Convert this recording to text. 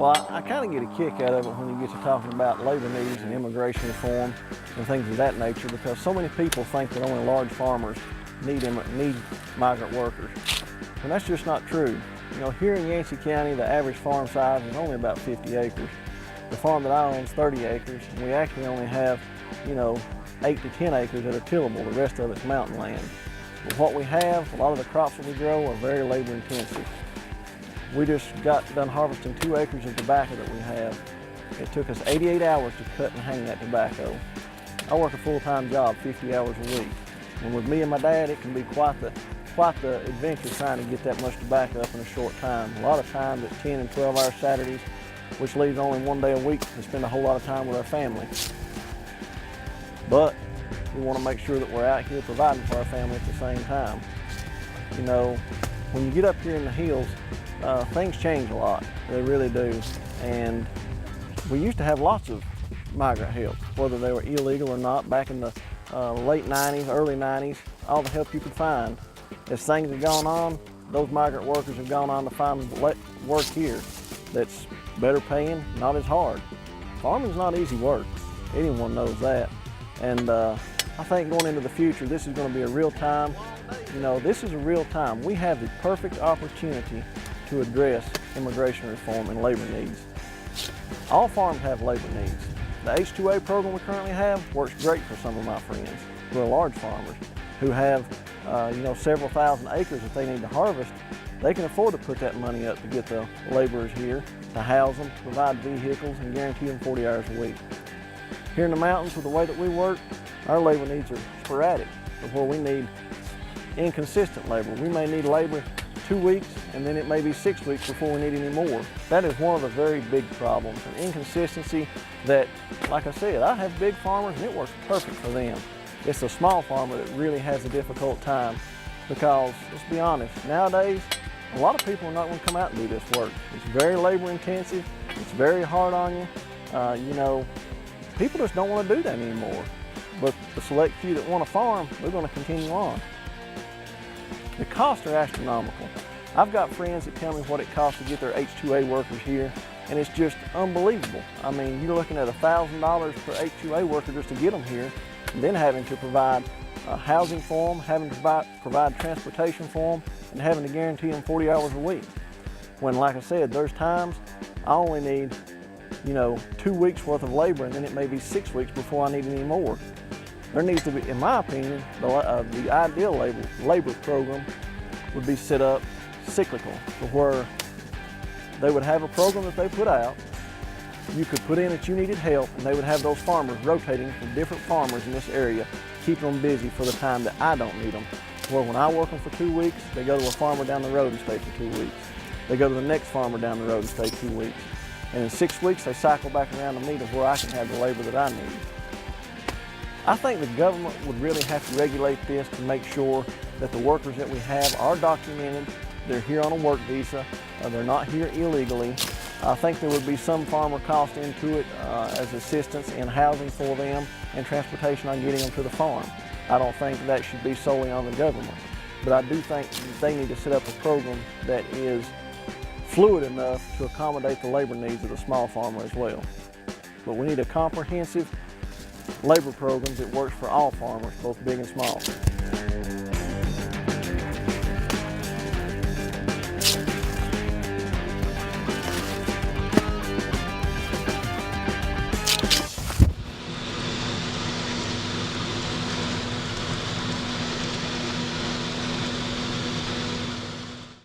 Well, I kind of get a kick out of it when you get to talking about labor needs and immigration reform and things of that nature, because so many people think that only large farmers need migrant workers. And that's just not true. You know, here in Yancey County, the average farm size is only about 50 acres. The farm that I own is 30 acres, and we actually only have, 8 to 10 acres that are tillable. The rest of it's mountain land. But what we have, a lot of the crops that we grow are very labor intensive. We just got done harvesting 2 acres of tobacco that we have. It took us 88 hours to cut and hang that tobacco. I work a full-time job, 50 hours a week. And with me and my dad, it can be quite the adventure trying to get that much tobacco up in a short time. A lot of times at 10 and 12-hour Saturdays, which leaves only 1 day a week to spend a whole lot of time with our family. But we want to make sure that we're out here providing for our family at the same time. You know, when you get up here in the hills, things change a lot. They really do. And we used to have lots of migrant help, whether they were illegal or not, back in the late 90s, early 90s, all the help you could find. As things have gone on, those migrant workers have gone on to find work here that's better paying, not as hard. Farming's not easy work. Anyone knows that. And I think going into the future, this is going to be a real time. This is a real time. We have the perfect opportunity to address immigration reform and labor needs. All farms have labor needs. The H-2A program we currently have works great for some of my friends who are large farmers, who have several thousand acres that they need to harvest. They can afford to put that money up to get the laborers here, to house them, to provide vehicles, and guarantee them 40 hours a week. Here in the mountains, with the way that we work, our labor needs are sporadic, where we need inconsistent labor. We may need labor 2 weeks, and then it may be 6 weeks before we need any more. That is one of the very big problems, an inconsistency that, like I said, I have big farmers and it works perfect for them. It's the small farmer that really has a difficult time, because, let's be honest, nowadays, a lot of people are not going to come out and do this work. It's very labor intensive, it's very hard on you. People just don't want to do that anymore. But the select few that want to farm, they're going to continue on. The costs are astronomical. I've got friends that tell me what it costs to get their H-2A workers here, and it's just unbelievable. I mean, you're looking at $1,000 per H-2A worker just to get them here, and then having to provide housing for them, having to provide transportation for them, and having to guarantee them 40 hours a week. When, like I said, there's times I only need 2 weeks worth of labor, and then it may be 6 weeks before I need any more. There needs to be, in my opinion, the ideal labor program would be set up cyclical, to where they would have a program that they put out. You could put in that you needed help, and they would have those farmers rotating from different farmers in this area, keeping them busy for the time that I don't need them. Where when I work them for 2 weeks, they go to a farmer down the road and stay for 2 weeks. They go to the next farmer down the road and stay 2 weeks. And in 6 weeks, they cycle back around to me to where I can have the labor that I need. I think the government would really have to regulate this to make sure that the workers that we have are documented, they're here on a work visa, they're not here illegally. I think there would be some farmer cost into it as assistance in housing for them and transportation on getting them to the farm. I don't think that should be solely on the government, but I do think they need to set up a program that is fluid enough to accommodate the labor needs of the small farmer as well. But we need a comprehensive labor program that works for all farmers, both big and small.